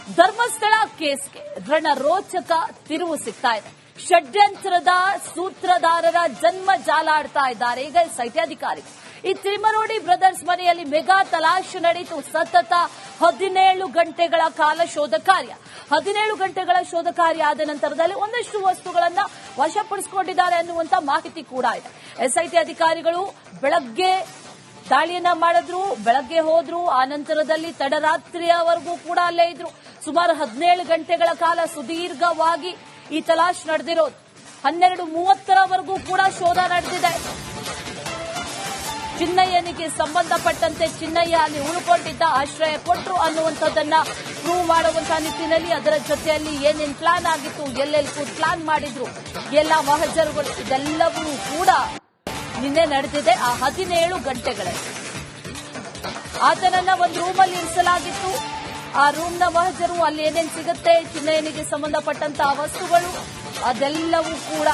ಧರ್ಮಸ್ಥಳ ಕೇಸ್ಗೆ ರಣರೋಚಕ ತಿರುವು ಸಿಗ್ತಾ ಇದೆ. ಷಡ್ಯಂತ್ರದ ಸೂತ್ರಧಾರರ ಜನ್ಮ ಜಾಲಾಡ್ತಾ ಇದ್ದಾರೆ ಈಗ ಎಸ್ಐಟಿ ಅಧಿಕಾರಿಗಳು. ಈ ತಿಮರೋಡಿ ಬ್ರದರ್ಸ್ ಮನೆಯಲ್ಲಿ ಮೆಗಾ ತಲಾಶ್ ನಡೆಯಿತು. ಸತತ 17 ಗಂಟೆಗಳ ಕಾಲ ಶೋಧ ಕಾರ್ಯ. 17 ಗಂಟೆಗಳ ಶೋಧ ಕಾರ್ಯ ಆದ ನಂತರದಲ್ಲಿ ಒಂದಷ್ಟು ವಸ್ತುಗಳನ್ನ ವಶಪಡಿಸಿಕೊಂಡಿದ್ದಾರೆ ಅನ್ನುವಂತ ಮಾಹಿತಿ ಕೂಡ ಇದೆ. ಎಸ್ಐಟಿ ಅಧಿಕಾರಿಗಳು ಬೆಳಗ್ಗೆ ದಾಳಿಯನ್ನ ಮಾಡಿದ್ರು, ಬೆಳಗ್ಗೆ ಹೋದ್ರು, ಆ ನಂತರದಲ್ಲಿ ತಡರಾತ್ರಿಯವರೆಗೂ ಕೂಡ ಅಲ್ಲೇ ಇದ್ರು. ಸುಮಾರು 17 ಗಂಟೆಗಳ ಕಾಲ ಸುದೀರ್ಘವಾಗಿ ಈ ತಲಾಶ್ ನಡೆದಿರೋದು. 12:30ರವರೆಗೂ ಕೂಡ ಶೋಧ ನಡೆದಿದೆ. ಚಿನ್ನಯ್ಯನಿಗೆ ಸಂಬಂಧಪಟ್ಟಂತೆ ಚಿನ್ನಯ್ಯ ಅಲ್ಲಿ ಉಳ್ಕೊಂಡಿದ್ದ, ಆಶ್ರಯ ಕೊಟ್ಟರು ಅನ್ನುವಂಥದ್ದನ್ನ ಪ್ರೂವ್ ಮಾಡುವಂತಹ ನಿಟ್ಟಿನಲ್ಲಿ ಅದರ ಜೊತೆಯಲ್ಲಿ ಏನೇನು ಪ್ಲಾನ್ ಆಗಿತ್ತು, ಎಲ್ಲೆಲ್ಲಿ ಪ್ಲಾನ್ ಮಾಡಿದ್ರು, ಎಲ್ಲ ಮಹಜರುಗಳು, ಇದೆಲ್ಲವೂ ಕೂಡ ನಿನ್ನೆ ನಡೆದಿದೆ. ಆ 17 ಗಂಟೆಗಳಲ್ಲಿ ಆತನನ್ನ ಒಂದು ರೂಮಲ್ಲಿ ಇರಿಸಲಾಗಿತ್ತು. ಆ ರೂಮ್ನ ಮಹಜರು, ಅಲ್ಲಿ ಏನೇನು ಸಿಗುತ್ತೆ, ಚಿನ್ನಯ್ಯನಿಗೆ ಸಂಬಂಧಪಟ್ಟಂತಹ ವಸ್ತುಗಳು, ಅದೆಲ್ಲವೂ ಕೂಡ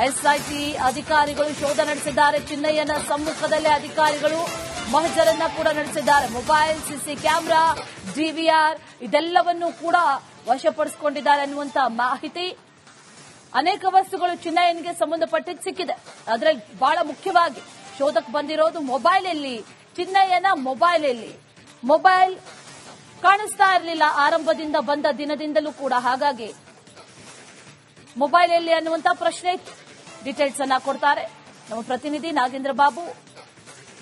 ಎಸ್ಐಟಿ ಅಧಿಕಾರಿಗಳು ಶೋಧ ನಡೆಸಿದ್ದಾರೆ. ಚಿನ್ನಯ್ಯನ ಸಮ್ಮುಖದಲ್ಲೇ ಅಧಿಕಾರಿಗಳು ಮಹಜರನ್ನ ಕೂಡ ನಡೆಸಿದ್ದಾರೆ. ಮೊಬೈಲ್, ಸಿಸಿ ಕ್ಯಾಮೆರಾ, ಡಿವಿಆರ್ ಇದೆಲ್ಲವನ್ನೂ ಕೂಡ ವಶಪಡಿಸಿಕೊಂಡಿದ್ದಾರೆ ಅನ್ನುವಂತ ಮಾಹಿತಿ. ಅನೇಕ ವಸ್ತುಗಳು ಚಿನ್ನಯ್ಯನಿಗೆ ಸಂಬಂಧಪಟ್ಟಿದ್ದು ಸಿಕ್ಕಿದೆ. ಅದರಲ್ಲಿ ಬಹಳ ಮುಖ್ಯವಾಗಿ ಶೋಧಕ್ಕೆ ಬಂದಿರೋದು ಮೊಬೈಲ್. ಎಲ್ಲಿ ಚಿನ್ನಯ್ಯನ ಮೊಬೈಲ್ ಕಾಣಿಸ್ತಾ ಇರಲಿಲ್ಲ ಆರಂಭದಿಂದ ಬಂದ ದಿನದಿಂದಲೂ ಕೂಡ. ಹಾಗಾಗಿ ಮೊಬೈಲ್ ಎಲ್ಲಿ ಅನ್ನುವಂತ ಪ್ರಶ್ನೆ ಇತ್ತು. ಡೀಟೇಲ್ಸ್ ಅನ್ನ ಕೊಡ್ತಾರೆ ನಮ್ಮ ಪ್ರತಿನಿಧಿ ನಾಗೇಂದ್ರ ಬಾಬು,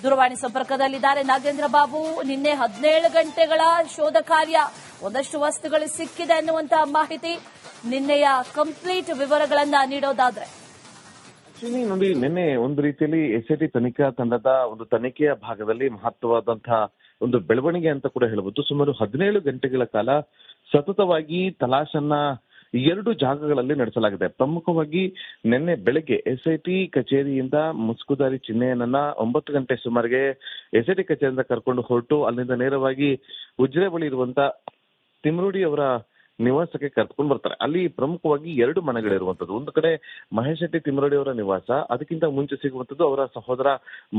ದೂರವಾಣಿ ಸಂಪರ್ಕದಲ್ಲಿದ್ದಾರೆ. ನಾಗೇಂದ್ರ ಬಾಬು, ನಿನ್ನೆ 17 ಗಂಟೆಗಳ ಶೋಧ ಕಾರ್ಯ, ಒಂದಷ್ಟು ವಸ್ತುಗಳು ಸಿಕ್ಕಿದೆ ಅನ್ನುವಂತಹ ಮಾಹಿತಿ, ನಿನ್ನೆಯ ಕಂಪ್ಲೀಟ್ ವಿವರಗಳನ್ನ ನೀಡೋದಾದ್ರೆ. ನೋಡಿ, ನಿನ್ನೆ ಒಂದು ರೀತಿಯಲ್ಲಿ ಎಸ್ಐಟಿ ತನಿಖಾ ತಂಡದ ಒಂದು ತನಿಖೆಯ ಭಾಗದಲ್ಲಿ ಮಹತ್ವವಾದಂತಹ ಒಂದು ಬೆಳವಣಿಗೆ ಅಂತ ಕೂಡ ಹೇಳಬಹುದು. ಸುಮಾರು 17 ಗಂಟೆಗಳ ಕಾಲ ಸತತವಾಗಿ ತಲಾಶನ್ನ 2 ಜಾಗಗಳಲ್ಲಿ ನಡೆಸಲಾಗಿದೆ. ಪ್ರಮುಖವಾಗಿ ನಿನ್ನೆ ಬೆಳಗ್ಗೆ ಎಸ್ಐಟಿ ಕಚೇರಿಯಿಂದ ಮುಸ್ಕುದಾರಿ ಚಿನ್ನಯ್ಯನನ್ನ 9 ಗಂಟೆ ಸುಮಾರಿಗೆ ಎಸ್ಐಟಿ ಕಚೇರಿಯಿಂದ ಕರ್ಕೊಂಡು ಹೊರಟು ಅಲ್ಲಿಂದ ನೇರವಾಗಿ ಉಜಿರೆ ಬಳಿ ಇರುವಂತ ತಿಮರೋಡಿ ಅವರ ನಿವಾಸಕ್ಕೆ ಕರ್ಕೊಂಡು ಬರ್ತಾರೆ. ಅಲ್ಲಿ ಪ್ರಮುಖವಾಗಿ 2 ಮನೆಗಳಿರುವಂತದ್ದು. ಒಂದು ಕಡೆ ಮಹೇಶ್ ಶೆಟ್ಟಿ ತಿಮರೋಡಿ ಅವರ ನಿವಾಸ, ಅದಕ್ಕಿಂತ ಮುಂಚೆ ಸಿಗುವಂತದ್ದು ಅವರ ಸಹೋದರ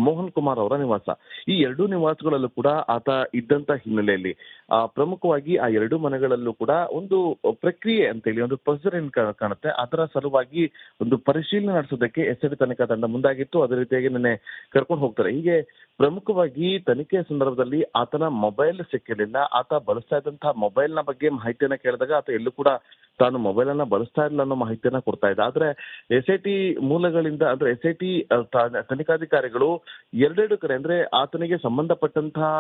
ಮೋಹನ್ ಕುಮಾರ್ ಅವರ ನಿವಾಸ. ಈ 2 ನಿವಾಸಗಳಲ್ಲೂ ಕೂಡ ಆತ ಇದ್ದಂತ ಹಿನ್ನೆಲೆಯಲ್ಲಿ ಪ್ರಮುಖವಾಗಿ ಆ 2 ಮನೆಗಳಲ್ಲೂ ಕೂಡ ಒಂದು ಪ್ರಕ್ರಿಯೆ ಅಂತ ಹೇಳಿ ಒಂದು ಪ್ರೊಸೀಜರ್ ಏನ್ ಕಾಣುತ್ತೆ, ಅದರ ಸಲುವಾಗಿ ಒಂದು ಪರಿಶೀಲನೆ ನಡೆಸೋದಕ್ಕೆ ಎಸ್ಐಟಿ ತನಿಖಾ ತಂಡ ಮುಂದಾಗಿತ್ತು. ಅದೇ ರೀತಿಯಾಗಿ ನಿನ್ನೆ ಕರ್ಕೊಂಡು ಹೋಗ್ತಾರೆ. ಹೀಗೆ ಪ್ರಮುಖವಾಗಿ ತನಿಖೆಯ ಸಂದರ್ಭದಲ್ಲಿ ಆತನ ಮೊಬೈಲ್ ಸಿಕ್ಕಿರಲಿಲ್ಲ. ಆತ ಬಳಸ್ತಾ ಇದ್ದಂತಹ ಮೊಬೈಲ್ ನ ಬಗ್ಗೆ ಮಾಹಿತಿಯನ್ನ ಕೇಳಿದಾಗ ಆತ ಎಲ್ಲೂ ಕೂಡ ತಾನು ಮೊಬೈಲ್ ಅನ್ನ ಬಳಸ್ತಾ ಇಲ್ಲ ಅನ್ನೋ ಮಾಹಿತಿಯನ್ನ ಕೊಡ್ತಾ ಇದ್ದ. ಆದ್ರೆ ಎಸ್ಐಟಿ ಮೂಲಗಳಿಂದ ಅಂದ್ರೆ ಎಸ್ಐಟಿ ತನಿಖಾಧಿಕಾರಿಗಳು 2 ಕಡೆ ಅಂದ್ರೆ ಆತನಿಗೆ ಸಂಬಂಧಪಟ್ಟಂತಹ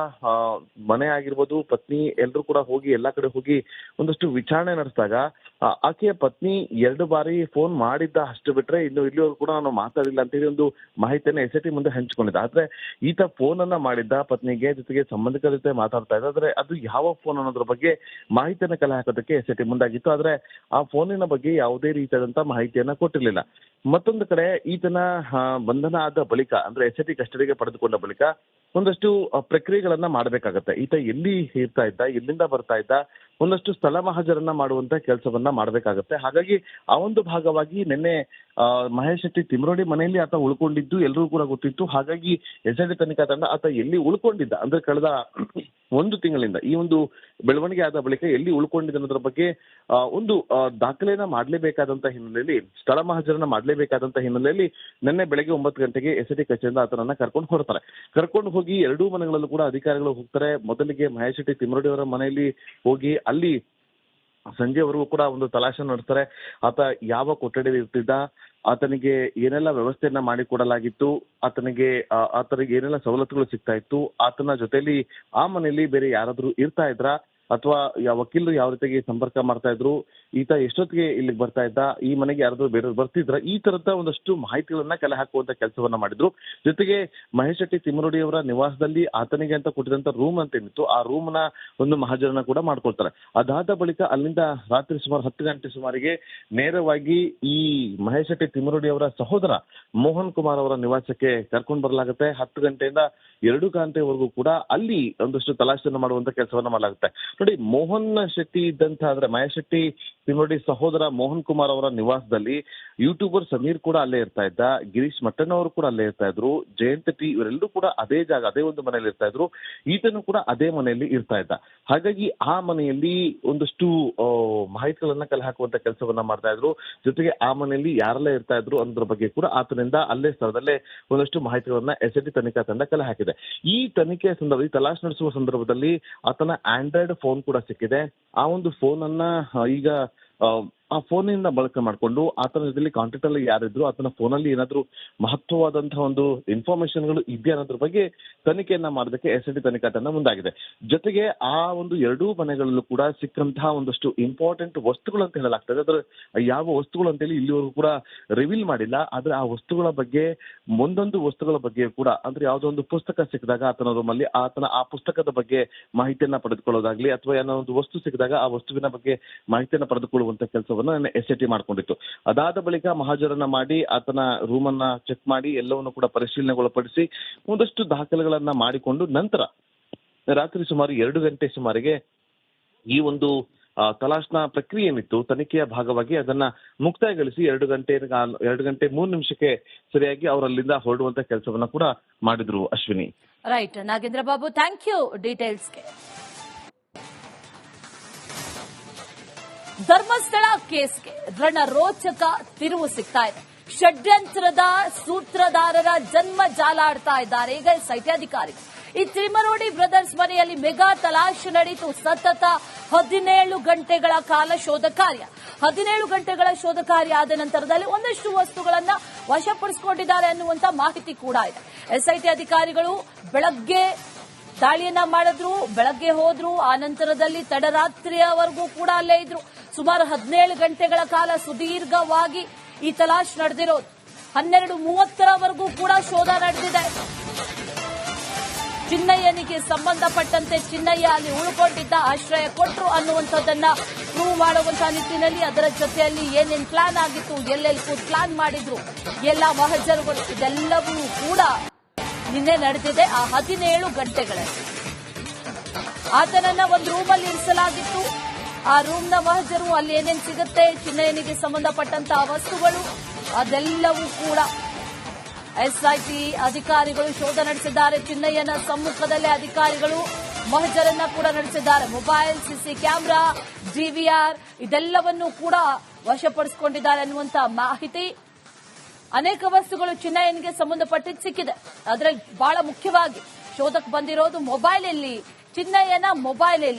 ಮನೆ ಆಗಿರ್ಬೋದು, ಪತ್ನಿ, ಎಲ್ಲರೂ ಕೂಡ ಹೋಗಿ ಎಲ್ಲಾ ಕಡೆ ಹೋಗಿ ಒಂದಷ್ಟು ವಿಚಾರಣೆ ನಡೆಸಿದಾಗ ಆಕೆಯ ಪತ್ನಿ 2 ಬಾರಿ ಫೋನ್ ಮಾಡಿದ್ದ, ಅಷ್ಟು ಬಿಟ್ರೆ ಇನ್ನು ಇಲ್ಲಿವರೆಗೂ ಕೂಡ ನಾನು ಮಾತಾಡಿಲ್ಲ ಅಂತೇಳಿ ಒಂದು ಮಾಹಿತಿಯನ್ನ ಎಸ್ಐಟಿ ಮುಂದೆ ಹಂಚಿಕೊಂಡಿದ್ದ. ಆದ್ರೆ ಈತ ಫೋನ್ ಅನ್ನ ಮಾಡಿದ್ದ ಪತ್ನಿಗೆ, ಜೊತೆಗೆ ಸಂಬಂಧಿಕರ ಜೊತೆ ಮಾತಾಡ್ತಾ ಇದ್ದ. ಆದ್ರೆ ಅದು ಯಾವ ಫೋನ್ ಅನ್ನೋದ್ರ ಬಗ್ಗೆ ಮಾಹಿತಿಯನ್ನ ಕಲೆ ಹಾಕೋದಕ್ಕೆ ಎಸ್ಐಟಿ ಮುಂದಾಗಿತ್ತು. ಆದ್ರೆ ಆ ಫೋನಿನ ಬಗ್ಗೆ ಯಾವುದೇ ರೀತಿಯಾದಂತಹ ಮಾಹಿತಿಯನ್ನ ಕೊಟ್ಟಿರಲಿಲ್ಲ. ಮತ್ತೊಂದು ಕಡೆ ಈತನ ಬಂಧನ ಆದ ಬಳಿಕ ಅಂದ್ರೆ ಎಸ್ಐಟಿ ಕಸ್ಟಡಿಗೆ ಪಡೆದುಕೊಂಡ ಬಳಿಕ ಒಂದಷ್ಟು ಪ್ರಕ್ರಿಯೆಗಳನ್ನ ಮಾಡಬೇಕಾಗತ್ತೆ. ಈತ ಎಲ್ಲಿ ಇರ್ತಾ ಇದ್ದ, ಎಲ್ಲಿಂದ ಬರ್ತಾ ಇದ್ದ, ಒಂದಷ್ಟು ಸ್ಥಳ ಮಹಜರನ್ನ ಮಾಡುವಂತ ಕೆಲಸವನ್ನ ಮಾಡಬೇಕಾಗತ್ತೆ. ಹಾಗಾಗಿ ಆ ಒಂದು ಭಾಗವಾಗಿ ನಿನ್ನೆ ಮಹೇಶ್ ಶೆಟ್ಟಿ ತಿಮರೋಡಿ ಮನೆಯಲ್ಲಿ ಆತ ಉಳ್ಕೊಂಡಿದ್ದು ಎಲ್ಲರೂ ಕೂಡ ಗೊತ್ತಿತ್ತು. ಹಾಗಾಗಿ ಎಸ್ಐಟಿ ತನಿಖಾ ತಂಡ ಆತ ಎಲ್ಲಿ ಉಳ್ಕೊಂಡಿದ್ದ ಅಂದ್ರೆ ಕಳೆದ 1 ತಿಂಗಳಿಂದ ಈ ಒಂದು ಬೆಳವಣಿಗೆ ಆದ ಬಳಿಕ ಎಲ್ಲಿ ಉಳ್ಕೊಂಡಿದ್ದ ಅನ್ನೋದ್ರ ಬಗ್ಗೆ ಒಂದು ದಾಖಲೆಯನ್ನ ಮಾಡಲೇಬೇಕಾದಂತ ಹಿನ್ನೆಲೆಯಲ್ಲಿ, ಸ್ಥಳ ಮಹಜರನ್ನ ಮಾಡಲೇಬೇಕಾದಂತ ಹಿನ್ನೆಲೆಯಲ್ಲಿ ನಿನ್ನೆ ಬೆಳಗ್ಗೆ 9 ಗಂಟೆಗೆ ಎಸ್ಐಟಿ ಕಚೇರಿಯಿಂದ ಆತನನ್ನ ಕರ್ಕೊಂಡು ಹೊರಡ್ತಾರೆ. ಕರ್ಕೊಂಡು ಹೋಗಿ 2 ಮನೆಗಳಲ್ಲೂ ಕೂಡ ಅಧಿಕಾರಿಗಳು ಹೋಗ್ತಾರೆ. ಮೊದಲಿಗೆ ಮಹೇಶ್ ಶೆಟ್ಟಿ ತಿಮರೋಡಿ ಅವರ ಮನೆಯಲ್ಲಿ ಹೋಗಿ ಅಲ್ಲಿ ಸಂಜೆವರೆಗೂ ಕೂಡ ಒಂದು ತಲಾಶೆ ನಡೆಸ್ತಾರೆ. ಆತ ಯಾವ ಕೊಠಡಿಯಲ್ಲಿ ಇರ್ತಿದ್ದ, ಆತನಿಗೆ ಏನೆಲ್ಲ ವ್ಯವಸ್ಥೆಯನ್ನ ಮಾಡಿಕೊಡಲಾಗಿತ್ತು, ಆತನಿಗೆ ಏನೆಲ್ಲ ಸವಲತ್ತುಗಳು ಸಿಗ್ತಾ ಇತ್ತು, ಆತನ ಜೊತೆಲಿ ಆ ಮನೆಯಲ್ಲಿ ಬೇರೆ ಯಾರಾದ್ರೂ ಇರ್ತಾ ಇದ್ರಾ, ಅಥವಾ ವಕೀಲರು ಯಾವ ರೀತಿಯಾಗಿ ಸಂಪರ್ಕ ಮಾಡ್ತಾ ಇದ್ರು, ಈತ ಎಷ್ಟೊತ್ತಿಗೆ ಇಲ್ಲಿಗೆ ಬರ್ತಾ ಇದ್ದ, ಈ ಮನೆಗೆ ಯಾರಾದ್ರೂ ಬೇರೆಯವ್ರು ಬರ್ತಿದ್ರ, ಈ ತರದ ಒಂದಷ್ಟು ಮಾಹಿತಿಗಳನ್ನ ಕಲೆ ಹಾಕುವಂತ ಕೆಲಸವನ್ನ ಮಾಡಿದ್ರು. ಜೊತೆಗೆ ಮಹೇಶ್ ಶೆಟ್ಟಿ ತಿಮರೋಡಿ ಅವರ ನಿವಾಸದಲ್ಲಿ ಆತನಿಗೆ ಅಂತ ಕೊಟ್ಟಿದಂತ ರೂಮ್ ಅಂತ ಏನಿತ್ತು, ಆ ರೂಮ್ ನ ಒಂದು ಮಹಜರನ್ನ ಕೂಡ ಮಾಡ್ಕೊಳ್ತಾರೆ. ಅದಾದ ಬಳಿಕ ಅಲ್ಲಿಂದ ರಾತ್ರಿ ಸುಮಾರು 10 ಗಂಟೆ ಸುಮಾರಿಗೆ ನೇರವಾಗಿ ಈ ಮಹೇಶ್ ಶೆಟ್ಟಿ ತಿಮರೋಡಿ ಅವರ ಸಹೋದರ ಮೋಹನ್ ಕುಮಾರ್ ಅವರ ನಿವಾಸಕ್ಕೆ ಕರ್ಕೊಂಡು ಬರಲಾಗುತ್ತೆ. 10 ಗಂಟೆಯಿಂದ 2 ಗಂಟೆವರೆಗೂ ಕೂಡ ಅಲ್ಲಿ ಒಂದಷ್ಟು ತಲಾಶೆಯನ್ನು ಮಾಡುವಂತ ಕೆಲಸವನ್ನ ಮಾಡಲಾಗುತ್ತೆ. ನೋಡಿ, ಮೋಹನ್ ಶೆಟ್ಟಿ ಇದ್ದಂತ ಅಂದ್ರೆ ಮಹೇಶ್ ಶೆಟ್ಟಿ ತಿಮ್ಮಡಿ ಸಹೋದರ ಮೋಹನ್ ಕುಮಾರ್ ಅವರ ನಿವಾಸದಲ್ಲಿ ಯೂಟ್ಯೂಬರ್ ಸಮೀರ್ ಕೂಡ ಅಲ್ಲೇ ಇರ್ತಾ ಇದ್ದ, ಗಿರೀಶ್ ಮಟ್ಟಣ್ಣ ಅವರು ಕೂಡ ಅಲ್ಲೇ ಇರ್ತಾ ಇದ್ರು, ಜಯಂತ್ ಟಿ ಇವರೆಲ್ಲರೂ ಕೂಡ ಅದೇ ಜಾಗ ಅದೇ ಒಂದು ಮನೆಯಲ್ಲಿ ಇರ್ತಾ ಇದ್ರು, ಈತನು ಕೂಡ ಅದೇ ಮನೆಯಲ್ಲಿ ಇರ್ತಾ ಇದ್ದ. ಹಾಗಾಗಿ ಆ ಮನೆಯಲ್ಲಿ ಒಂದಷ್ಟು ಮಾಹಿತಿಗಳನ್ನ ಕಲೆ ಹಾಕುವಂತ ಕೆಲಸವನ್ನ ಮಾಡ್ತಾ ಇದ್ರು. ಜೊತೆಗೆ ಆ ಮನೆಯಲ್ಲಿ ಯಾರೆಲ್ಲ ಇರ್ತಾ ಇದ್ರು ಅನ್ನೋದ್ರ ಬಗ್ಗೆ ಕೂಡ ಆತನಿಂದ ಅಲ್ಲೇ ಸ್ಥಳದಲ್ಲೇ ಒಂದಷ್ಟು ಮಾಹಿತಿಗಳನ್ನ SIT ತನಿಖಾ ತಂಡ ಕಲೆ ಹಾಕಿದೆ. ಈ ತನಿಖೆಯ ಸಂದರ್ಭದಲ್ಲಿ ತಲಾಶ್ ನಡೆಸುವ ಸಂದರ್ಭದಲ್ಲಿ ಆತನ ಆಂಡ್ರಾಯ್ಡ್ ಫೋನ್ ಕೂಡ ಸಿಕ್ಕಿದೆ. ಆ ಒಂದು ಫೋನ್ ಅನ್ನ ಈಗ ಆ ಫೋನಿಂದ ಬಳಕೆ ಮಾಡಿಕೊಂಡು ಆತನ ಜೊತೆಲಿ ಕಾಂಟ್ಯಾಕ್ಟ್ ಅಲ್ಲಿ ಯಾರಿದ್ರು, ಆತನ ಫೋನಲ್ಲಿ ಏನಾದ್ರು ಮಹತ್ವವಾದಂತಹ ಒಂದು ಇನ್ಫಾರ್ಮೇಶನ್ಗಳು ಇದೆಯಾ ಅನ್ನೋದ್ರ ಬಗ್ಗೆ ತನಿಖೆಯನ್ನ ಮಾಡೋದಕ್ಕೆ SIT ತನಿಖಾ ತಂಡ ಮುಂದಾಗಿದೆ. ಜೊತೆಗೆ ಆ ಒಂದು ಎರಡೂ ಮನೆಗಳಲ್ಲೂ ಕೂಡ ಸಿಕ್ಕಂತಹ ಒಂದಷ್ಟು ಇಂಪಾರ್ಟೆಂಟ್ ವಸ್ತುಗಳು ಅಂತ ಹೇಳಲಾಗ್ತದೆ. ಅದ್ರ ಯಾವ ವಸ್ತುಗಳು ಅಂತೇಳಿ ಇಲ್ಲಿವರೆಗೂ ಕೂಡ ರಿವೀಲ್ ಮಾಡಿಲ್ಲ. ಆದ್ರೆ ಆ ವಸ್ತುಗಳ ಬಗ್ಗೆ, ಒಂದೊಂದು ವಸ್ತುಗಳ ಬಗ್ಗೆ ಕೂಡ, ಅಂದ್ರೆ ಯಾವುದೋ ಒಂದು ಪುಸ್ತಕ ಸಿಕ್ಕಿದಾಗ ಆತನ ರೂಮಲ್ಲಿ ಆತನ ಆ ಪುಸ್ತಕದ ಬಗ್ಗೆ ಮಾಹಿತಿಯನ್ನ ಪಡೆದುಕೊಳ್ಳೋದಾಗ್ಲಿ, ಅಥವಾ ಏನೋ ಒಂದು ವಸ್ತು ಸಿಕ್ಕಿದಾಗ ಆ ವಸ್ತುವಿನ ಬಗ್ಗೆ ಮಾಹಿತಿಯನ್ನ ಪಡೆದುಕೊಳ್ಳುವಂತ ಕೆಲಸ SIT ಮಾಡ್ಕೊಂಡಿತ್ತು. ಅದಾದ ಬಳಿಕ ಮಹಾಜರನ್ನ ಮಾಡಿ ಆತನ ರೂಮ್ ಅನ್ನ ಚೆಕ್ ಮಾಡಿ ಎಲ್ಲವನ್ನು ಕೂಡ ಪರಿಶೀಲನೆಗೊಳಪಡಿಸಿ ಒಂದಷ್ಟು ದಾಖಲೆಗಳನ್ನ ಮಾಡಿಕೊಂಡು ನಂತರ ರಾತ್ರಿ ಸುಮಾರು 2 ಗಂಟೆ ಸುಮಾರಿಗೆ ಈ ಒಂದು ತಲಾಶ್ನ ಪ್ರಕ್ರಿಯೆ ಏನಿತ್ತು ತನಿಖೆಯ ಭಾಗವಾಗಿ ಅದನ್ನ ಮುಕ್ತಾಯಗೊಳಿಸಿ 2 ಗಂಟೆ 3 ನಿಮಿಷಕ್ಕೆ ಸರಿಯಾಗಿ ಅವರಲ್ಲಿಂದ ಹೊರಡುವಂತ ಕೆಲಸವನ್ನ ಕೂಡ ಮಾಡಿದ್ರು. Ashwini. Right Nagendra Babu, thank you ಡೀಟೇಲ್ಸ್ಗೆ. ಧರ್ಮಸ್ಥಳ ಕೇಸ್ಗೆ ರಣರೋಚಕ ತಿರುವು ಸಿಗ್ತಾ ಇದೆ. ಷಡ್ಯಂತ್ರದ ಸೂತ್ರಧಾರರ ಜನ್ಮ ಜಾಲಾಡ್ತಾ ಇದ್ದಾರೆ ಈಗ SIT ಅಧಿಕಾರಿಗಳು. ಈ ತಿಮರೋಡಿ ಬ್ರದರ್ಸ್ ಮನೆಯಲ್ಲಿ ಮೆಗಾ ತಲಾಶ್ ನಡೆಯಿತು. ಸತತ 17 ಗಂಟೆಗಳ ಕಾಲ ಶೋಧ ಕಾರ್ಯ. 17 ಗಂಟೆಗಳ ಶೋಧ ಕಾರ್ಯ ಆದ ನಂತರದಲ್ಲಿ ಒಂದಷ್ಟು ವಸ್ತುಗಳನ್ನ ವಶಪಡಿಸಿಕೊಂಡಿದ್ದಾರೆ ಅನ್ನುವಂತ ಮಾಹಿತಿ ಕೂಡ ಇದೆ. SIT ಅಧಿಕಾರಿಗಳು ಬೆಳಗ್ಗೆ ದಾಳಿಯನ್ನ ಮಾಡಿದ್ರು, ಬೆಳಗ್ಗೆ ಹೋದ್ರು, ಆ ನಂತರದಲ್ಲಿ ತಡರಾತ್ರಿಯವರೆಗೂ ಕೂಡ ಅಲ್ಲೇ ಇದ್ರು. ಸುಮಾರು 17 ಗಂಟೆಗಳ ಕಾಲ ಸುದೀರ್ಘವಾಗಿ ಈ ತಲಾಶ್ ನಡೆದಿರೋದು. 12:30ರವರೆಗೂ ಕೂಡ ಶೋಧ ನಡೆದಿದೆ. ಚಿನ್ನಯ್ಯನಿಗೆ ಸಂಬಂಧಪಟ್ಟಂತೆ ಚಿನ್ನಯ್ಯ ಅಲ್ಲಿ ಉಳ್ಕೊಂಡಿದ್ದ, ಆಶ್ರಯ ಕೊಟ್ಟರು ಅನ್ನುವಂಥದ್ದನ್ನ ಪ್ರೂವ್ ಮಾಡುವಂತಹ ನಿಟ್ಟಿನಲ್ಲಿ ಅದರ ಜೊತೆಯಲ್ಲಿ ಏನೇನು ಪ್ಲಾನ್ ಆಗಿತ್ತು, ಎಲ್ಲೆಲ್ಲಿ ಪ್ಲಾನ್ ಮಾಡಿದ್ರು ಎಲ್ಲ ಮಹಜರುಗಳು, ಇದೆಲ್ಲವೂ ಕೂಡ ನಿನ್ನೆ ನಡೆದಿದೆ. ಆ 17 ಗಂಟೆಗಳಲ್ಲಿ ಆತನನ್ನ ಒಂದು ರೂಮಲ್ಲಿ ಇರಿಸಲಾಗಿತ್ತು. ಆ ರೂಮ್ನ ಮಹಜರು, ಅಲ್ಲಿ ಏನೇನು ಸಿಗುತ್ತೆ, ಚಿನ್ನಯ್ಯನಿಗೆ ಸಂಬಂಧಪಟ್ಟಂತಹ ವಸ್ತುಗಳು, ಅದೆಲ್ಲವೂ ಕೂಡ SIT ಅಧಿಕಾರಿಗಳು ಶೋಧ ನಡೆಸಿದ್ದಾರೆ. ಚಿನ್ನಯ್ಯನ ಸಮ್ಮುಖದಲ್ಲೇ ಅಧಿಕಾರಿಗಳು ಮಹಜರನ್ನ ಕೂಡ ನಡೆಸಿದ್ದಾರೆ. ಮೊಬೈಲ್, ಸಿಸಿ ಕ್ಯಾಮೆರಾ, DVR ಇದೆಲ್ಲವನ್ನೂ ಕೂಡ ವಶಪಡಿಸಿಕೊಂಡಿದ್ದಾರೆ ಅನ್ನುವಂತ ಮಾಹಿತಿ. ಅನೇಕ ವಸ್ತುಗಳು ಚಿನ್ನಯ್ಯನಿಗೆ ಸಂಬಂಧಪಟ್ಟಿದ್ದು ಸಿಕ್ಕಿದೆ. ಅದರಲ್ಲಿ ಬಹಳ ಮುಖ್ಯವಾಗಿ ಶೋಧಕ್ಕೆ ಬಂದಿರೋದು ಮೊಬೈಲ್. ಎಲ್ಲಿ ಚಿನ್ನಯ್ಯನ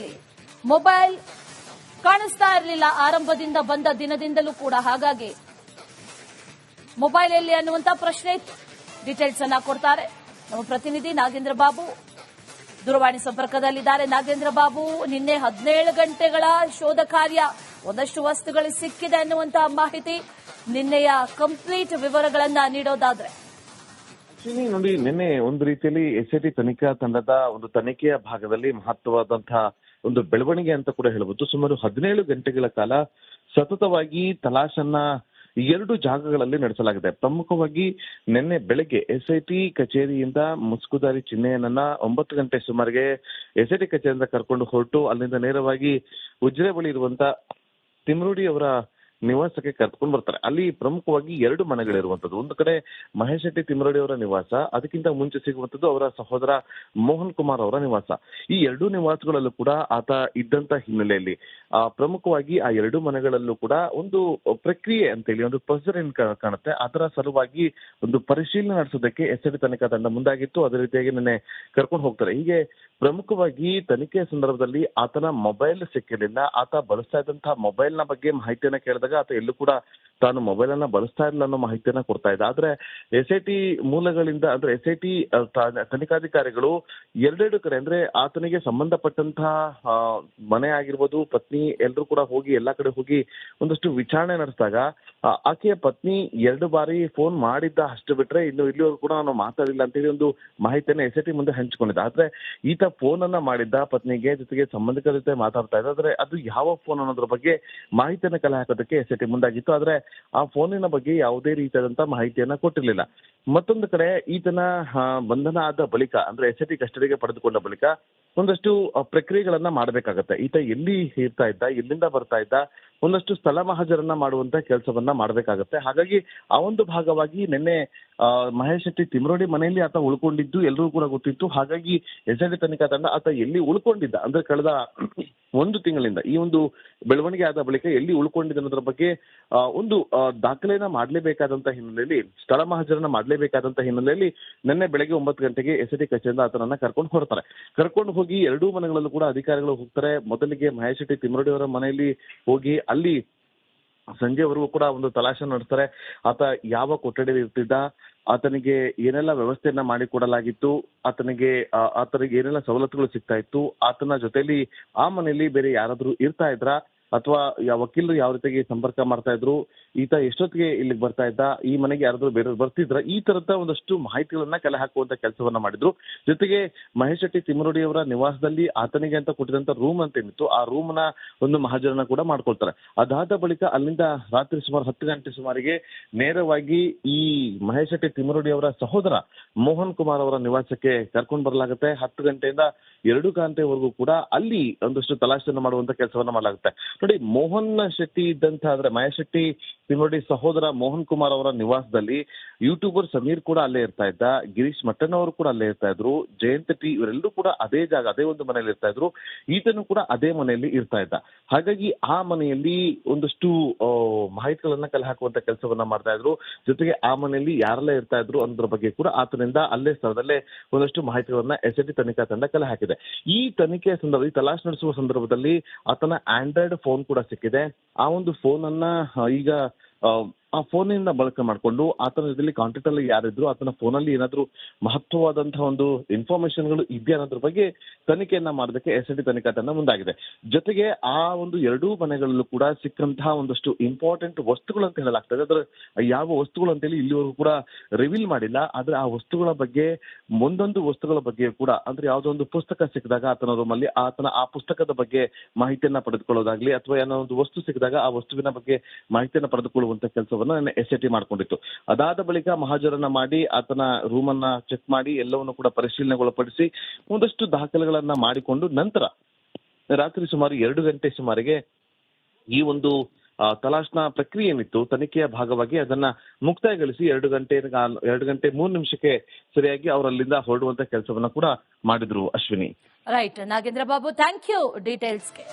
ಮೊಬೈಲ್ ಕಾಣಿಸ್ತಾ ಇರಲಿಲ್ಲ ಆರಂಭದಿಂದ ಬಂದ ದಿನದಿಂದಲೂ ಕೂಡ. ಹಾಗಾಗಿ ಮೊಬೈಲ್ ಎಲ್ಲಿ ಅನ್ನುವಂತ ಪ್ರಶ್ನೆ ಇತ್ತು. ಡೀಟೇಲ್ಸ್ ಅನ್ನ ಕೊಡ್ತಾರೆ ನಮ್ಮ ಪ್ರತಿನಿಧಿ ನಾಗೇಂದ್ರ ಬಾಬು, ದೂರವಾಣಿ ಸಂಪರ್ಕದಲ್ಲಿದ್ದಾರೆ. ನಾಗೇಂದ್ರ ಬಾಬು, ನಿನ್ನೆ 17 ಗಂಟೆಗಳ ಶೋಧ ಕಾರ್ಯ, ಒಂದಷ್ಟು ವಸ್ತುಗಳು ಸಿಕ್ಕಿದೆ ಅನ್ನುವಂತಹ ಮಾಹಿತಿ, ನಿನ್ನೆಯ ಕಂಪ್ಲೀಟ್ ವಿವರಗಳನ್ನ ನೀಡೋದಾದ್ರೆ. ನೋಡಿ, ನಿನ್ನೆ ಒಂದು ರೀತಿಯಲ್ಲಿ SIT ತನಿಖಾ ತಂಡದ ಒಂದು ತನಿಖೆಯ ಭಾಗದಲ್ಲಿ ಮಹತ್ವವಾದಂತಹ ಒಂದು ಬೆಳವಣಿಗೆ ಅಂತ ಕೂಡ ಹೇಳಬಹುದು. ಸುಮಾರು 17 ಗಂಟೆಗಳ ಕಾಲ ಸತತವಾಗಿ ತಲಾಶನ್ನ 2 ಜಾಗಗಳಲ್ಲಿ ನಡೆಸಲಾಗಿದೆ. ಪ್ರಮುಖವಾಗಿ ನಿನ್ನೆ ಬೆಳಗ್ಗೆ SIT ಕಚೇರಿಯಿಂದ ಮುಸ್ಕುದಾರಿ ಚಿನ್ನಯ್ಯನನ್ನ 9 ಗಂಟೆ ಸುಮಾರಿಗೆ SIT ಕಚೇರಿಯಿಂದ ಕರ್ಕೊಂಡು ಹೊರಟು ಅಲ್ಲಿಂದ ನೇರವಾಗಿ ಉಜಿರೆ ಬಳಿ ಇರುವಂತ ತಿಮರೋಡಿ ಅವರ ನಿವಾಸಕ್ಕೆ ಕರ್ಕೊಂಡು ಬರ್ತಾರೆ. ಅಲ್ಲಿ ಪ್ರಮುಖವಾಗಿ 2 ಮನೆಗಳಿರುವಂತದ್ದು. ಒಂದು ಕಡೆ ಮಹೇಶ್ ಶೆಟ್ಟಿ ತಿಮರೋಡಿ ಅವರ ನಿವಾಸ, ಅದಕ್ಕಿಂತ ಮುಂಚೆ ಸಿಗುವಂತದ್ದು ಅವರ ಸಹೋದರ ಮೋಹನ್ ಕುಮಾರ್ ಅವರ ನಿವಾಸ. ಈ 2 ನಿವಾಸಗಳಲ್ಲೂ ಕೂಡ ಆತ ಇದ್ದಂತ ಹಿನ್ನೆಲೆಯಲ್ಲಿ ಪ್ರಮುಖವಾಗಿ ಆ 2 ಮನೆಗಳಲ್ಲೂ ಕೂಡ ಒಂದು ಪ್ರಕ್ರಿಯೆ ಅಂತೇಳಿ ಒಂದು ಪ್ರೊಸೀಜರ್ ಏನ್ ಕಾಣುತ್ತೆ, ಅದರ ಸಲುವಾಗಿ ಒಂದು ಪರಿಶೀಲನೆ ನಡೆಸೋದಕ್ಕೆ SIT ತನಿಖಾ ತಂಡ ಮುಂದಾಗಿತ್ತು. ಅದೇ ರೀತಿಯಾಗಿ ನಿನ್ನೆ ಕರ್ಕೊಂಡು ಹೋಗ್ತಾರೆ. ಹೀಗೆ ಪ್ರಮುಖವಾಗಿ ತನಿಖೆಯ ಸಂದರ್ಭದಲ್ಲಿ ಆತನ ಮೊಬೈಲ್ ಸಿಕ್ಕಿರಲಿಲ್ಲ. ಆತ ಬಳಸ್ತಾ ಇದ್ದಂತಹ ಮೊಬೈಲ್ ನ ಬಗ್ಗೆ ಮಾಹಿತಿಯನ್ನ ಕೇಳಿದಾಗ ಆತ ಎಲ್ಲೂ ಕೂಡ ತಾನು ಮೊಬೈಲ್ ಅನ್ನ ಬಳಸ್ತಾ ಇಲ್ಲ ಅನ್ನೋ ಮಾಹಿತಿಯನ್ನ ಕೊಡ್ತಾ ಇದ್ದ. ಆದ್ರೆ SIT ಮೂಲಗಳಿಂದ, ಅಂದ್ರೆ SIT ತನಿಖಾಧಿಕಾರಿಗಳು 2 ಕಡೆ, ಅಂದ್ರೆ ಆತನಿಗೆ ಸಂಬಂಧಪಟ್ಟಂತಹ ಮನೆ ಆಗಿರ್ಬೋದು, ಪತ್ನಿ, ಎಲ್ಲರೂ ಕೂಡ ಹೋಗಿ ಎಲ್ಲಾ ಕಡೆ ಹೋಗಿ ಒಂದಷ್ಟು ವಿಚಾರಣೆ ನಡೆಸಿದಾಗ ಆಕೆಯ ಪತ್ನಿ 2 ಬಾರಿ ಫೋನ್ ಮಾಡಿದ್ದ ಅಷ್ಟು ಬಿಟ್ರೆ ಇಲ್ಲಿವರೆಗೂ ಕೂಡ ನಾನು ಮಾತಾಡಿಲ್ಲ ಅಂತೇಳಿ ಒಂದು ಮಾಹಿತಿಯನ್ನ SIT ಮುಂದೆ ಹಂಚಿಕೊಂಡಿದ್ದ. ಆದ್ರೆ ಈತ ಫೋನ್ ಅನ್ನ ಮಾಡಿದ್ದ ಪತ್ನಿಗೆ, ಜೊತೆಗೆ ಸಂಬಂಧಿಕರ ಜೊತೆ ಮಾತಾಡ್ತಾ ಇದ್ದ. ಆದ್ರೆ ಅದು ಯಾವ ಫೋನ್ ಅನ್ನೋದ್ರ ಬಗ್ಗೆ ಮಾಹಿತಿಯನ್ನ ಕಲೆ ಹಾಕೋದಕ್ಕೆ SIT ಮುಂದಾಗಿತ್ತು. ಆದ್ರೆ ಆ ಫೋನಿನ ಬಗ್ಗೆ ಯಾವುದೇ ರೀತಿಯಾದಂತಹ ಮಾಹಿತಿಯನ್ನ ಕೊಟ್ಟಿರಲಿಲ್ಲ. ಮತ್ತೊಂದು ಕಡೆ ಈತನ ಬಂಧನ ಆದ ಬಳಿಕ ಅಂದ್ರೆ ಎಸ್ಐಟಿ ಕಸ್ಟಡಿಗೆ ಪಡೆದುಕೊಂಡ ಬಳಿಕ ಒಂದಷ್ಟು ಪ್ರಕ್ರಿಯೆಗಳನ್ನ ಮಾಡಬೇಕಾಗತ್ತೆ. ಈತ ಎಲ್ಲಿ ಇರ್ತಾ ಇದ್ದ, ಎಲ್ಲಿಂದ ಬರ್ತಾ ಇದ್ದ, ಒಂದಷ್ಟು ಸ್ಥಳ ಮಹಾಜರನ್ನ ಮಾಡುವಂತ ಕೆಲಸವನ್ನ ಮಾಡಬೇಕಾಗತ್ತೆ. ಹಾಗಾಗಿ ಆ ಒಂದು ಭಾಗವಾಗಿ ನಿನ್ನೆ ಮಹೇಶ್ ಶೆಟ್ಟಿ ತಿಮ್ರೋಡಿ ಮನೆಯಲ್ಲಿ ಆತ ಉಳ್ಕೊಂಡಿದ್ದು ಎಲ್ಲರೂ ಕೂಡ ಗೊತ್ತಿತ್ತು. ಹಾಗಾಗಿ ಎಸ್ಐಟಿ ತನಿಖಾ ತಂಡ ಆತ ಎಲ್ಲಿ ಉಳ್ಕೊಂಡಿದ್ದ ಅಂದ್ರೆ ಕಳೆದ ಒಂದು ತಿಂಗಳಿಂದ ಈ ಒಂದು ಬೆಳವಣಿಗೆ ಆದ ಬಳಿಕ ಎಲ್ಲಿ ಉಳ್ಕೊಂಡಿದ್ದ ಅನ್ನೋದ್ರ ಬಗ್ಗೆ ಒಂದು ದಾಖಲೆಯನ್ನ ಮಾಡಲೇಬೇಕಾದಂತ ಹಿನ್ನೆಲೆಯಲ್ಲಿ, ಸ್ಥಳ ಮಹಾಜರನ್ನ ಮಾಡಲೇಬೇಕಾದಂತ ಹಿನ್ನೆಲೆಯಲ್ಲಿ ನಿನ್ನೆ ಬೆಳಗ್ಗೆ 9 ಗಂಟೆಗೆ ಎಸ್ಐಟಿ ಕಚೇರಿಯಿಂದ ಆತನನ್ನ ಕರ್ಕೊಂಡು ಹೊರಡ್ತಾರೆ. ಕರ್ಕೊಂಡು ಹೋಗಿ ಎರಡೂ ಮನೆಗಳಲ್ಲೂ ಕೂಡ ಅಧಿಕಾರಿಗಳು ಹೋಗ್ತಾರೆ. ಮೊದಲಿಗೆ ಮಹೇಶ್ ಶೆಟ್ಟಿ ತಿಮ್ರೋಡಿ ಅವರ ಮನೆಯಲ್ಲಿ ಹೋಗಿ ಅಲ್ಲಿ ಸಂಜೆವರೆಗೂ ಕೂಡ ಒಂದು ತಲಾಶೆ ನಡೆಸ್ತಾರೆ. ಆತ ಯಾವ ಕೊಠಡಿಯಲ್ಲಿ ಇರ್ತಿದ್ದ, ಆತನಿಗೆ ಏನೆಲ್ಲ ವ್ಯವಸ್ಥೆಯನ್ನ ಮಾಡಿಕೊಡಲಾಗಿತ್ತು, ಆತನಿಗೆ ಏನೆಲ್ಲ ಸವಲತ್ತುಗಳು ಸಿಗ್ತಾ ಇತ್ತು, ಆತನ ಜೊತೆಲಿ ಆ ಮನೆಯಲ್ಲಿ ಬೇರೆ ಯಾರಾದ್ರೂ ಇರ್ತಾ ಇದ್ರಾ ಅಥವಾ ವಕೀಲರು ಯಾವ ರೀತಿಯಾಗಿ ಸಂಪರ್ಕ ಮಾಡ್ತಾ ಇದ್ರು, ಈತ ಎಷ್ಟೊತ್ತಿಗೆ ಇಲ್ಲಿಗೆ ಬರ್ತಾ ಇದ್ದ, ಈ ಮನೆಗೆ ಯಾರಾದ್ರೂ ಬೇರೆಯವ್ರು ಬರ್ತಿದ್ರ, ಈ ತರದ ಒಂದಷ್ಟು ಮಾಹಿತಿಗಳನ್ನ ಕಲೆ ಹಾಕುವಂತ ಕೆಲಸವನ್ನ ಮಾಡಿದ್ರು. ಜೊತೆಗೆ ಮಹೇಶ್ ಶೆಟ್ಟಿ ತಿಮ್ರೋಡಿ ಅವರ ನಿವಾಸದಲ್ಲಿ ಆತನಿಗೆ ಅಂತ ಕೊಟ್ಟಿದಂತ ರೂಮ್ ಅಂತ ಏನಿತ್ತು ಆ ರೂಮ್ ನ ಒಂದು ಮಹಾಜರನ್ನ ಕೂಡ ಮಾಡ್ಕೊಳ್ತಾರೆ. ಅದಾದ ಬಳಿಕ ಅಲ್ಲಿಂದ ರಾತ್ರಿ ಸುಮಾರು 10 ಗಂಟೆ ಸುಮಾರಿಗೆ ನೇರವಾಗಿ ಈ ಮಹೇಶ್ ಶೆಟ್ಟಿ ತಿಮ್ರೋಡಿ ಅವರ ಸಹೋದರ ಮೋಹನ್ ಕುಮಾರ್ ಅವರ ನಿವಾಸಕ್ಕೆ ಕರ್ಕೊಂಡು ಬರಲಾಗುತ್ತೆ. 10 ಗಂಟೆಯಿಂದ 2 ಗಂಟೆವರೆಗೂ ಕೂಡ ಅಲ್ಲಿ ಒಂದಷ್ಟು ತಲಾಶೆಯನ್ನು ಮಾಡುವಂತ ಕೆಲಸವನ್ನ ಮಾಡಲಾಗುತ್ತೆ. ನೋಡಿ, ಮೋಹನ್ ಶೆಟ್ಟಿ ಇದ್ದಂತ ಅಂದ್ರೆ ಮಹೇಶ್ ಶೆಟ್ಟಿ ತಿಮ್ರೋಡಿ ಸಹೋದರ ಮೋಹನ್ ಕುಮಾರ್ ಅವರ ನಿವಾಸದಲ್ಲಿ ಯೂಟ್ಯೂಬರ್ ಸಮೀರ್ ಕೂಡ ಅಲ್ಲೇ ಇರ್ತಾ ಇದ್ದ, ಗಿರೀಶ್ ಮಟ್ಟಣ್ಣ ಅವರು ಕೂಡ ಅಲ್ಲೇ ಇರ್ತಾ ಇದ್ರು, ಜಯಂತ್ ಟಿ ಇವರೆಲ್ಲರೂ ಕೂಡ ಅದೇ ಜಾಗ ಅದೇ ಒಂದು ಮನೆಯಲ್ಲಿ ಇರ್ತಾ ಇದ್ರು, ಈತನು ಕೂಡ ಅದೇ ಮನೆಯಲ್ಲಿ ಇರ್ತಾ ಇದ್ದ. ಹಾಗಾಗಿ ಆ ಮನೆಯಲ್ಲಿ ಒಂದಷ್ಟು ಮಾಹಿತಿಗಳನ್ನ ಕಲೆ ಹಾಕುವಂತ ಕೆಲಸವನ್ನ ಮಾಡ್ತಾ ಇದ್ರು. ಜೊತೆಗೆ ಆ ಮನೆಯಲ್ಲಿ ಯಾರೆಲ್ಲ ಇರ್ತಾ ಇದ್ರು ಅನ್ನೋದ್ರ ಬಗ್ಗೆ ಕೂಡ ಆತನಿಂದ ಅಲ್ಲೇ ಸ್ಥಳದಲ್ಲೇ ಒಂದಷ್ಟು ಮಾಹಿತಿಗಳನ್ನ ಎಸ್ಐಟಿ ತನಿಖಾ ತಂಡ ಕಲೆ ಹಾಕಿದೆ. ಈ ತನಿಖೆಯ ಸಂದರ್ಭ, ಈ ತಲಾಶ್ ನಡೆಸುವ ಸಂದರ್ಭದಲ್ಲಿ ಆತನ ಆಂಡ್ರಾಯ್ಡ್ ಫೋನ್ ಕೂಡ ಸಿಕ್ಕಿದೆ. ಆ ಒಂದು ಫೋನ್ ಅನ್ನ ಈಗ ಆ ಫೋನಿಂದ ಬಳಕೆ ಮಾಡಿಕೊಂಡು ಆತನ ಜೊತೆಲಿ ಕಾಂಟ್ಯಾಕ್ಟ್ ಅಲ್ಲಿ ಯಾರಿದ್ರು, ಆತನ ಫೋನಲ್ಲಿ ಏನಾದ್ರು ಮಹತ್ವವಾದಂತಹ ಒಂದು ಇನ್ಫಾರ್ಮೇಶನ್ಗಳು ಇದೆಯಾ ಅನ್ನೋದ್ರ ಬಗ್ಗೆ ತನಿಖೆಯನ್ನ ಮಾಡೋದಕ್ಕೆ ಎಸ್ಐಟಿ ತನಿಖಾ ತಂಡ ಮುಂದಾಗಿದೆ. ಜೊತೆಗೆ ಆ ಒಂದು ಎರಡೂ ಮನೆಗಳಲ್ಲೂ ಕೂಡ ಸಿಕ್ಕಂತಹ ಒಂದಷ್ಟು ಇಂಪಾರ್ಟೆಂಟ್ ವಸ್ತುಗಳು ಅಂತ ಹೇಳಲಾಗ್ತದೆ. ಅದ್ರ ಯಾವ ವಸ್ತುಗಳು ಅಂತೇಳಿ ಇಲ್ಲಿವರೆಗೂ ಕೂಡ ರಿವೀಲ್ ಮಾಡಿಲ್ಲ. ಆದ್ರೆ ಆ ವಸ್ತುಗಳ ಬಗ್ಗೆ, ಒಂದೊಂದು ವಸ್ತುಗಳ ಬಗ್ಗೆ ಕೂಡ ಅಂದ್ರೆ ಯಾವುದೋ ಒಂದು ಪುಸ್ತಕ ಸಿಕ್ಕಿದಾಗ ಆತನ ರೂಮಲ್ಲಿ ಆತನ ಆ ಪುಸ್ತಕದ ಬಗ್ಗೆ ಮಾಹಿತಿಯನ್ನ ಪಡೆದುಕೊಳ್ಳೋದಾಗ್ಲಿ ಅಥವಾ ಏನೋ ಒಂದು ವಸ್ತು ಸಿಕ್ಕಿದಾಗ ಆ ವಸ್ತುವಿನ ಬಗ್ಗೆ ಮಾಹಿತಿಯನ್ನ ಪಡೆದುಕೊಳ್ಳುವಂತ ಕೆಲಸ ಎಸ್ಐಟಿ ಮಾಡ್ಕೊಂಡಿತ್ತು. ಅದಾದ ಬಳಿಕ ಮಹಾಜರನ್ನ ಮಾಡಿ ಆತನ ರೂಮ್ ಅನ್ನ ಚೆಕ್ ಮಾಡಿ ಎಲ್ಲವನ್ನು ಕೂಡ ಪರಿಶೀಲನೆಗೊಳಪಡಿಸಿ ಒಂದಷ್ಟು ದಾಖಲೆಗಳನ್ನ ಮಾಡಿಕೊಂಡು ನಂತರ ರಾತ್ರಿ ಸುಮಾರು 2 ಗಂಟೆ ಸುಮಾರಿಗೆ ಈ ಒಂದು ತಲಾಶ್ನ ಪ್ರಕ್ರಿಯೆ ಏನಿತ್ತು ತನಿಖೆಯ ಭಾಗವಾಗಿ ಅದನ್ನ ಮುಕ್ತಾಯಗೊಳಿಸಿ 2 ಗಂಟೆ 3 ನಿಮಿಷಕ್ಕೆ ಸರಿಯಾಗಿ ಅವರಲ್ಲಿಂದ ಹೊರಡುವಂತ ಕೆಲಸವನ್ನ ಕೂಡ ಮಾಡಿದ್ರು. Ashwini. Right Nagendra Babu, thank you ಡೀಟೇಲ್ಸ್ಗೆ.